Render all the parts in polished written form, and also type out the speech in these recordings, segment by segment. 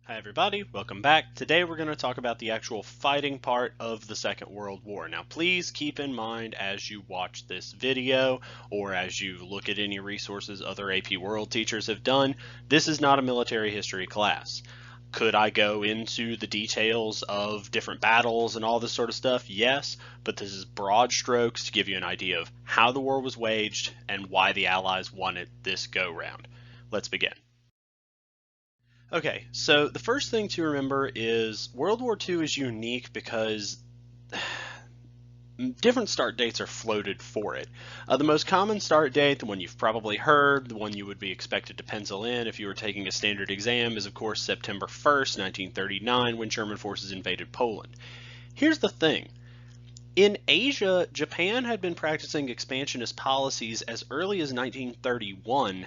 Hi everybody, welcome back. Today we're going to talk about the actual fighting part of the Second World War. Now please keep in mind as you watch this video or as you look at any resources other AP World teachers have done, this is not a military history class. Could I go into the details of different battles and all this sort of stuff? Yes, but this is broad strokes to give you an idea of how the war was waged and why the Allies won it this go round. Let's begin. Okay, so the first thing to remember is World War II is unique because different start dates are floated for it. The most common start date, the one you've probably heard, the one you would be expected to pencil in if you were taking a standard exam, is of course September 1st, 1939, when German forces invaded Poland. Here's the thing. In Asia, Japan had been practicing expansionist policies as early as 1931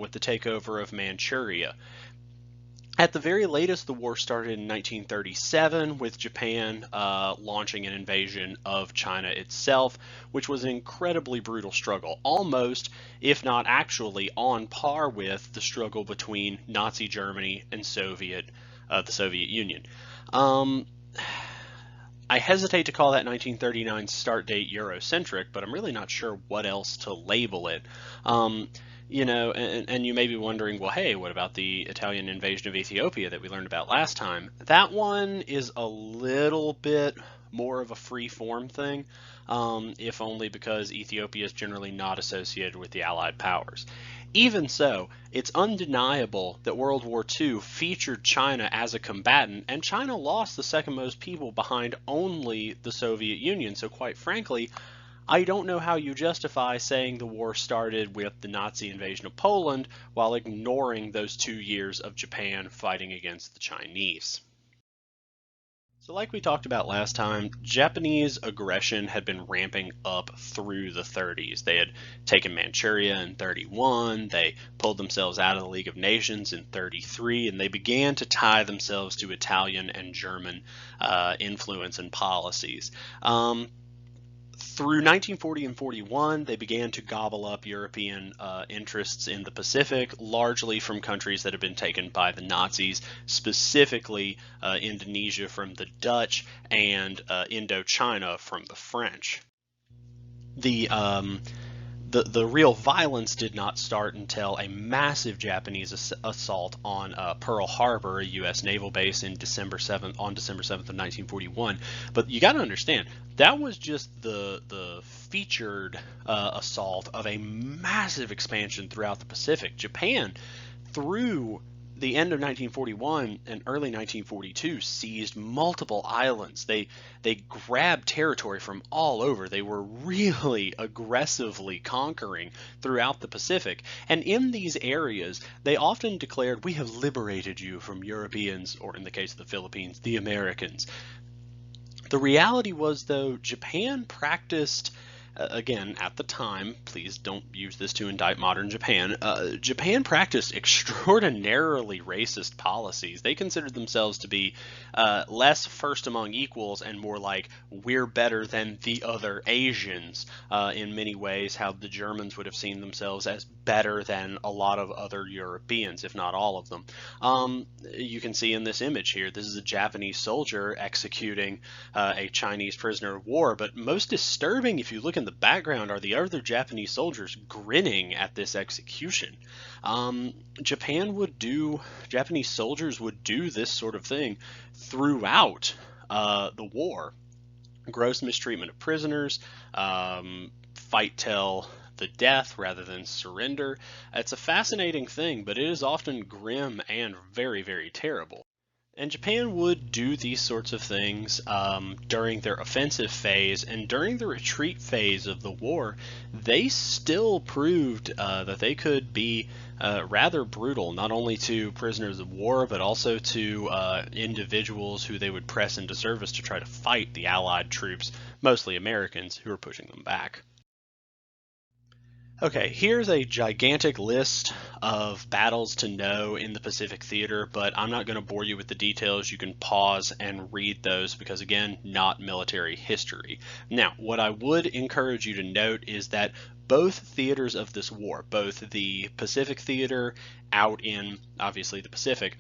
with the takeover of Manchuria. At the very latest, the war started in 1937 with Japan launching an invasion of China itself, which was an incredibly brutal struggle, almost, if not actually, on par with the struggle between Nazi Germany and the Soviet Union. Um, I hesitate to call that 1939 start date Eurocentric, but I'm really not sure what else to label it. Um, and you may be wondering, well, hey, what about the Italian invasion of Ethiopia that we learned about last time? That one is a little bit more of a free form thing, if only because Ethiopia is generally not associated with the Allied powers. Even so, it's undeniable that World War II featured China as a combatant, and China lost the second most people behind only the Soviet Union. So quite frankly, I don't know how you justify saying the war started with the Nazi invasion of Poland while ignoring those 2 years of Japan fighting against the Chinese. So like we talked about last time, Japanese aggression had been ramping up through the 30s. They had taken Manchuria in 31, they pulled themselves out of the League of Nations in 33, and they began to tie themselves to Italian and German influence and policies. Through 1940 and 41, they began to gobble up European interests in the Pacific, largely from countries that had been taken by the Nazis, specifically Indonesia from the Dutch and Indochina from the French. The the real violence did not start until a massive Japanese assault on Pearl Harbor, a U.S. naval base, in December 7th of 1941. But you got to understand that was just the featured assault of a massive expansion throughout the Pacific. Japan, through the end of 1941 and early 1942, seized multiple islands. They grabbed territory from all over. They were really aggressively conquering throughout the Pacific. And in these areas, they often declared, "We have liberated you from Europeans," or in the case of the Philippines, the Americans. The reality was, though, Japan practiced, again, at the time, please don't use this to indict modern Japan, Japan practiced extraordinarily racist policies. They considered themselves to be less first among equals and more like, we're better than the other Asians, in many ways, how the Germans would have seen themselves as better than a lot of other Europeans, if not all of them. You can see in this image here, this is a Japanese soldier executing a Chinese prisoner of war, but most disturbing, if you look in the background, are the other Japanese soldiers grinning at this execution. Japanese soldiers would do this sort of thing throughout the war. Gross mistreatment of prisoners, fight till the death rather than surrender. It's a fascinating thing, but it is often grim and very, very terrible. And Japan would do these sorts of things during their offensive phase, and during the retreat phase of the war, they still proved that they could be rather brutal, not only to prisoners of war, but also to individuals who they would press into service to try to fight the Allied troops, mostly Americans, who were pushing them back. Okay, here's a gigantic list of battles to know in the Pacific Theater, but I'm not going to bore you with the details. You can pause and read those because, again, not military history. Now, what I would encourage you to note is that both theaters of this war, both the Pacific Theater out in, obviously, the Pacific,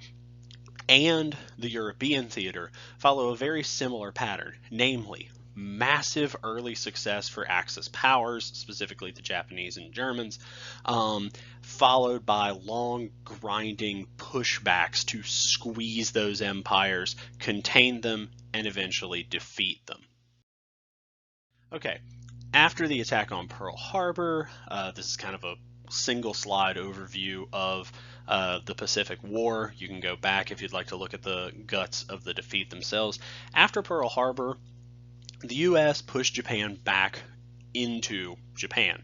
and the European theater follow a very similar pattern, namely massive early success for Axis powers, specifically the Japanese and Germans, followed by long grinding pushbacks to squeeze those empires, contain them, and eventually defeat them. Okay, after the attack on Pearl Harbor, this is kind of a single slide overview of the Pacific War. You can go back if you'd like to look at the guts of the defeat themselves. After Pearl Harbor, the U.S. pushed Japan back into Japan.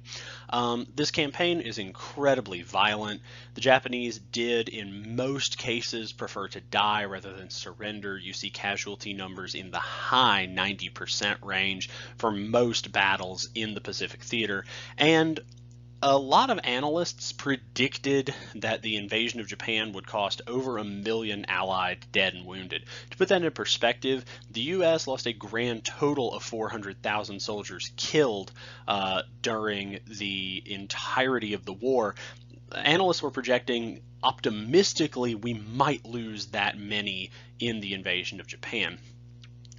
This campaign is incredibly violent. The Japanese did, in most cases, prefer to die rather than surrender. You see casualty numbers in the high 90% range for most battles in the Pacific Theater, and a lot of analysts predicted that the invasion of Japan would cost over 1 million Allied dead and wounded. To put that in perspective, the U.S. lost a grand total of 400,000 soldiers killed during the entirety of the war. Analysts were projecting optimistically we might lose that many in the invasion of Japan.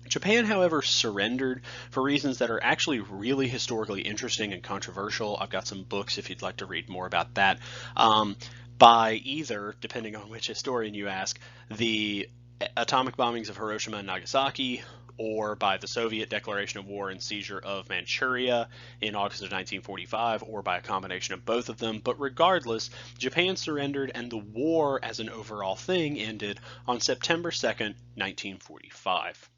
Japan, however, surrendered for reasons that are actually really historically interesting and controversial. I've got some books if you'd like to read more about that. By either, depending on which historian you ask, the atomic bombings of Hiroshima and Nagasaki, or by the Soviet declaration of war and seizure of Manchuria in August of 1945, or by a combination of both of them. But regardless, Japan surrendered and the war as an overall thing ended on September 2nd, 1945.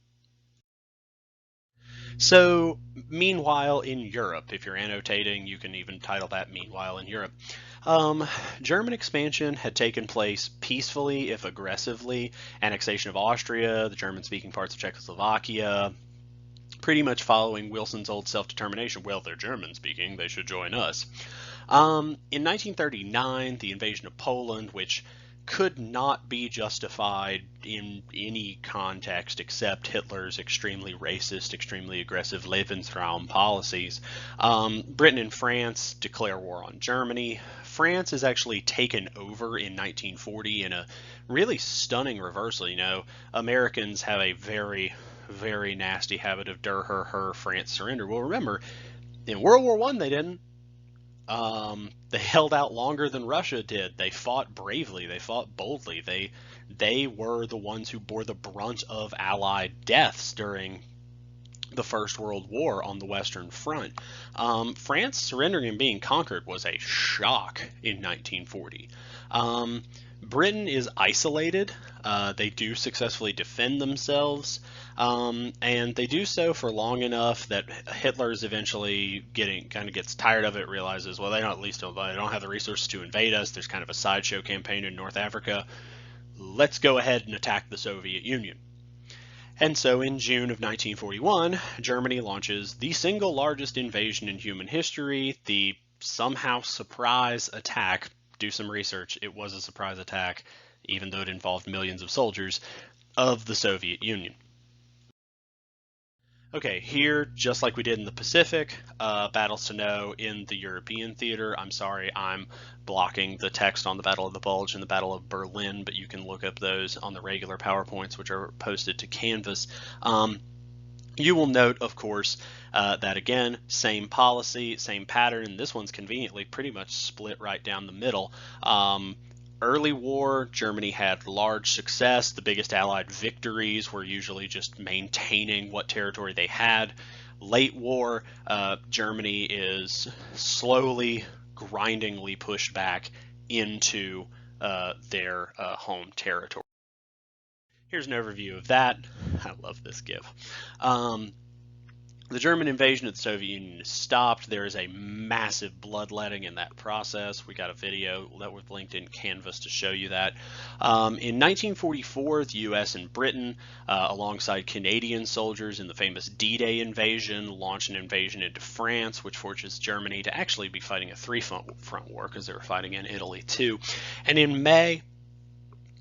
So, meanwhile in Europe, if you're annotating, you can even title that Meanwhile in Europe. German expansion had taken place peacefully, if aggressively. Annexation of Austria, the German-speaking parts of Czechoslovakia, pretty much following Wilson's old self-determination. Well, they're German-speaking, they should join us. In 1939, the invasion of Poland, which could not be justified in any context except Hitler's extremely racist, extremely aggressive Lebensraum policies. Britain and France declare war on Germany. France is actually taken over in 1940 in a really stunning reversal. You know, Americans have a very, very nasty habit of der, her, France surrender. Well, remember, in World War I, they didn't. They held out longer than Russia did. They fought bravely. They fought boldly. They were the ones who bore the brunt of Allied deaths during the First World War on the Western Front. France surrendering and being conquered was a shock in 1940. Britain is isolated. They do successfully defend themselves, and they do so for long enough that Hitler's eventually gets tired of it, realizes, well, they don't have the resources to invade us. There's kind of a sideshow campaign in North Africa. Let's go ahead and attack the Soviet Union. And so in June of 1941, Germany launches the single largest invasion in human history, the somehow surprise attack. Do some research. It was a surprise attack, even though it involved millions of soldiers, of the Soviet Union. Okay, here, just like we did in the Pacific, battles to know in the European theater. I'm sorry, I'm blocking the text on the Battle of the Bulge and the Battle of Berlin, but you can look up those on the regular PowerPoints, which are posted to Canvas. You will note, of course, that again, same policy, same pattern, and this one's conveniently pretty much split right down the middle. Early war, Germany had large success. The biggest Allied victories were usually just maintaining what territory they had. Late war, Germany is slowly, grindingly pushed back into their home territory. Here's an overview of that. I love this GIF. The German invasion of the Soviet Union is stopped. There is a massive bloodletting in that process. We got a video that was linked in Canvas to show you that. In 1944, the U.S. and Britain, alongside Canadian soldiers in the famous D-Day invasion, launched an invasion into France, which forces Germany to actually be fighting a three-front war because they were fighting in Italy too. And in May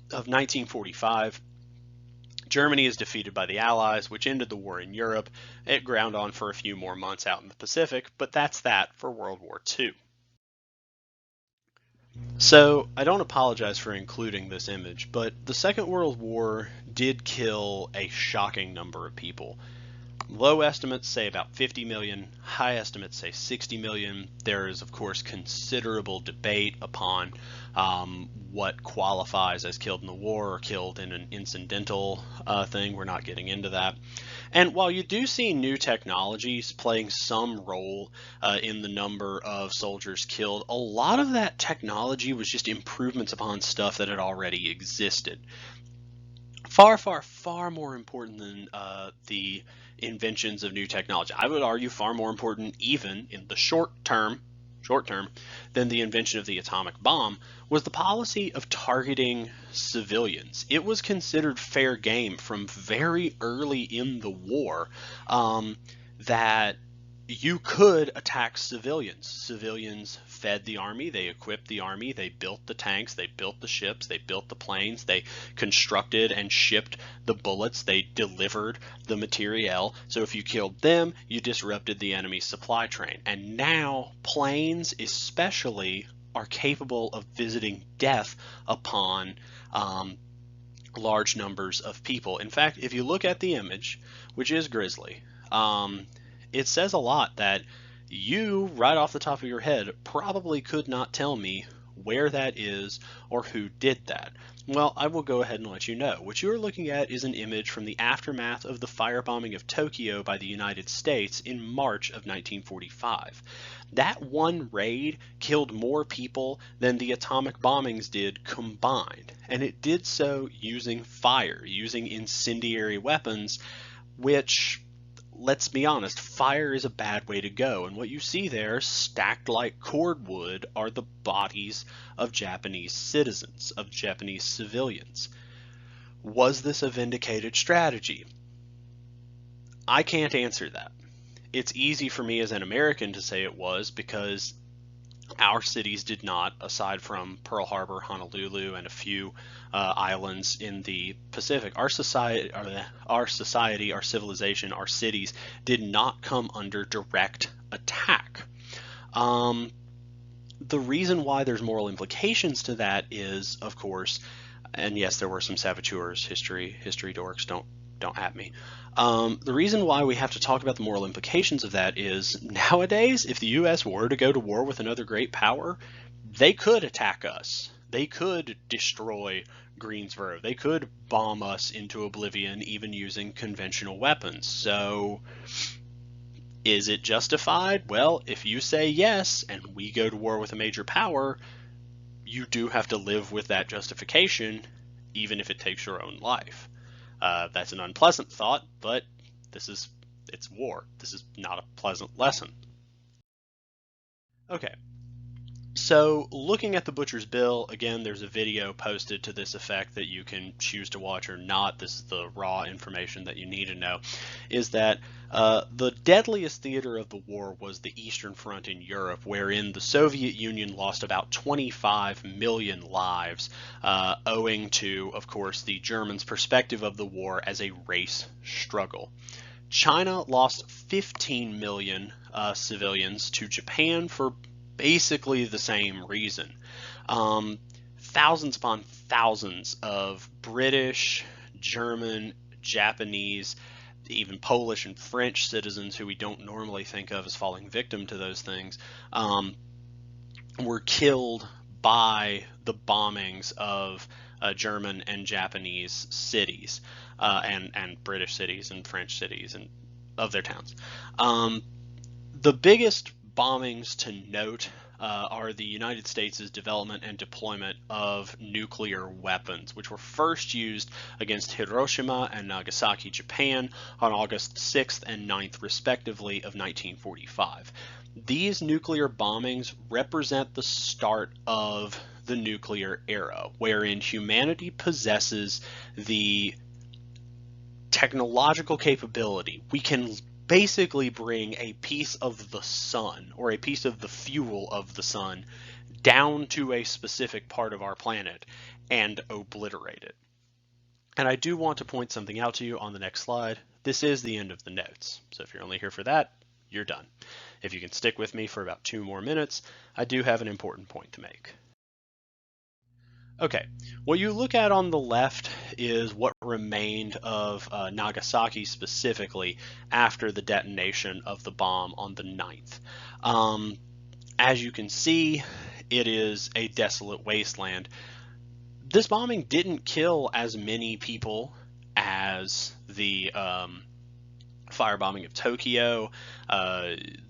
of 1945, Germany is defeated by the Allies, which ended the war in Europe. It ground on for a few more months out in the Pacific, but that's that for World War II. So, I don't apologize for including this image, but the Second World War did kill a shocking number of people. Low estimates say about 50 million, high estimates say 60 million. There is, of course, considerable debate upon what qualifies as killed in the war or killed in an incidental thing. We're not getting into that. And while you do see new technologies playing some role in the number of soldiers killed, a lot of that technology was just improvements upon stuff that had already existed. Far, far, far more important than the inventions of new technology. I would argue far more important, even in the short term, than the invention of the atomic bomb, was the policy of targeting civilians. It was considered fair game from very early in the war that you could attack civilians. Civilians fed the army, they equipped the army, they built the tanks, they built the ships, they built the planes, they constructed and shipped the bullets, they delivered the materiel. So if you killed them, you disrupted the enemy's supply train. And now planes especially are capable of visiting death upon large numbers of people. In fact, if you look at the image, which is grisly, it says a lot that you, right off the top of your head, probably could not tell me where that is or who did that. Well, I will go ahead and let you know. What you are looking at is an image from the aftermath of the firebombing of Tokyo by the United States in March of 1945. That one raid killed more people than the atomic bombings did combined, and it did so using fire, using incendiary weapons, which, let's be honest, fire is a bad way to go. And what you see there, stacked like cordwood, are the bodies of Japanese citizens, of Japanese civilians. Was this a vindicated strategy? I can't answer that. It's easy for me as an American to say it was, because our cities did not, aside from Pearl Harbor, Honolulu, and a few islands in the Pacific. Our society, our civilization, our cities did not come under direct attack. The reason why there's moral implications to that is, of course, and yes, there were some saboteurs. History dorks, don't at me. The reason why we have to talk about the moral implications of that is, nowadays, if the U.S. were to go to war with another great power, they could attack us. They could destroy Greensboro. They could bomb us into oblivion, even using conventional weapons. So, is it justified? Well, if you say yes, and we go to war with a major power, you do have to live with that justification, even if it takes your own life. That's an unpleasant thought, but it's war. This is not a pleasant lesson. Okay, so looking at the butcher's bill, again, there's a video posted to this effect that you can choose to watch or not. This is the raw information that you need to know, is that the deadliest theater of the war was the Eastern Front in Europe, wherein the Soviet Union lost about 25 million lives, owing to, of course, the Germans' perspective of the war as a race struggle. China lost 15 million civilians to Japan for basically the same reason. Thousands upon thousands of British, German, Japanese, even Polish and French citizens, who we don't normally think of as falling victim to those things, were killed by the bombings of German and Japanese cities, and British cities and French cities and of their towns. The biggest bombings to note are the United States' development and deployment of nuclear weapons, which were first used against Hiroshima and Nagasaki, Japan, on August 6th and 9th, respectively, of 1945. These nuclear bombings represent the start of the nuclear era, wherein humanity possesses the technological capability. We can basically bring a piece of the sun, or a piece of the fuel of the sun, down to a specific part of our planet and obliterate it. And I do want to point something out to you on the next slide. This is the end of the notes, so if you're only here for that, you're done. If you can stick with me for about 2 more minutes, I do have an important point to make. Okay, what you look at on the left is what remained of Nagasaki specifically after the detonation of the bomb on the 9th. Um, as you can see, it is a desolate wasteland. This bombing didn't kill as many people as the firebombing of Tokyo.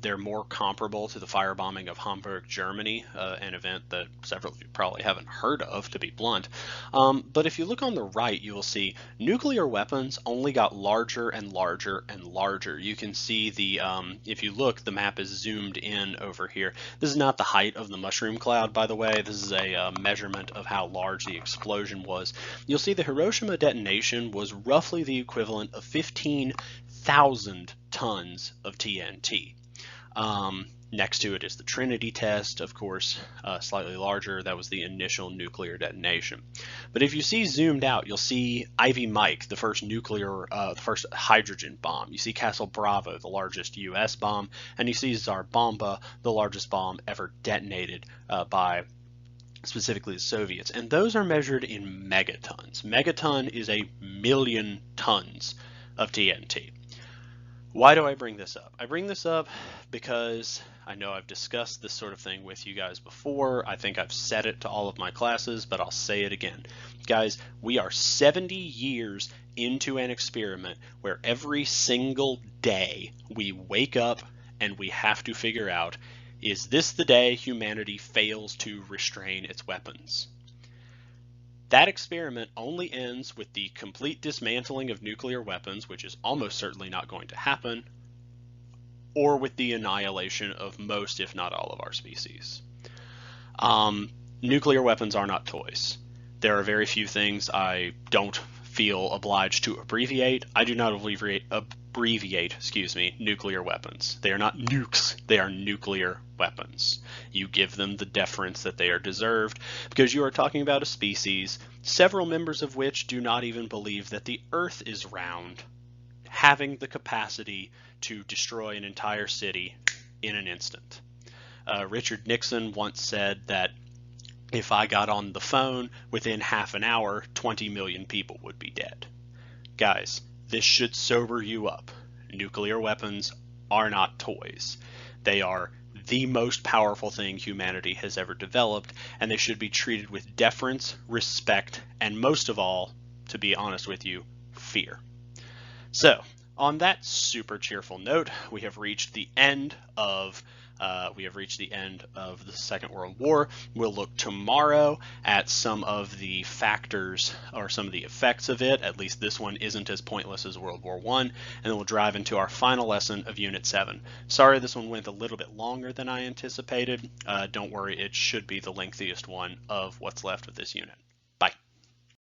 They're more comparable to the firebombing of Hamburg, Germany, an event that several of you probably haven't heard of, to be blunt. But if you look on the right, you will see nuclear weapons only got larger and larger and larger. You can see if you look, the map is zoomed in over here. This is not the height of the mushroom cloud, by the way. This is a measurement of how large the explosion was. You'll see the Hiroshima detonation was roughly the equivalent of 15,000 tons of TNT. Next to it is the Trinity test, of course, slightly larger. That was the initial nuclear detonation. But if you see zoomed out, you'll see Ivy Mike, the first the first hydrogen bomb. You see Castle Bravo, the largest U.S. bomb, and you see Tsar Bomba, the largest bomb ever detonated by specifically the Soviets. And those are measured in megatons. Megaton is 1,000,000 tons of TNT. Why do I bring this up? I bring this up because I know I've discussed this sort of thing with you guys before. I think I've said it to all of my classes, but I'll say it again. Guys, we are 70 years into an experiment where every single day we wake up and we have to figure out, is this the day humanity fails to restrain its weapons? That experiment only ends with the complete dismantling of nuclear weapons, which is almost certainly not going to happen, or with the annihilation of most, if not all, of our species. Nuclear weapons are not toys. There are very few things I don't feel obliged to abbreviate. I do not abbreviate nuclear weapons. They are not nukes, they are nuclear weapons. You give them the deference that they are deserved because you are talking about a species, several members of which do not even believe that the Earth is round, having the capacity to destroy an entire city in an instant. Richard Nixon once said that if I got on the phone within half an hour, 20 million people would be dead. Guys, this should sober you up. Nuclear weapons are not toys. They are the most powerful thing humanity has ever developed, and they should be treated with deference, respect, and most of all, to be honest with you, fear. So, on that super cheerful note, we have reached the end of the Second World War. We'll look tomorrow at some of the factors or some of the effects of it. At least this one isn't as pointless as World War I. And then we'll drive into our final lesson of Unit 7. Sorry this one went a little bit longer than I anticipated. Don't worry, it should be the lengthiest one of what's left of this unit.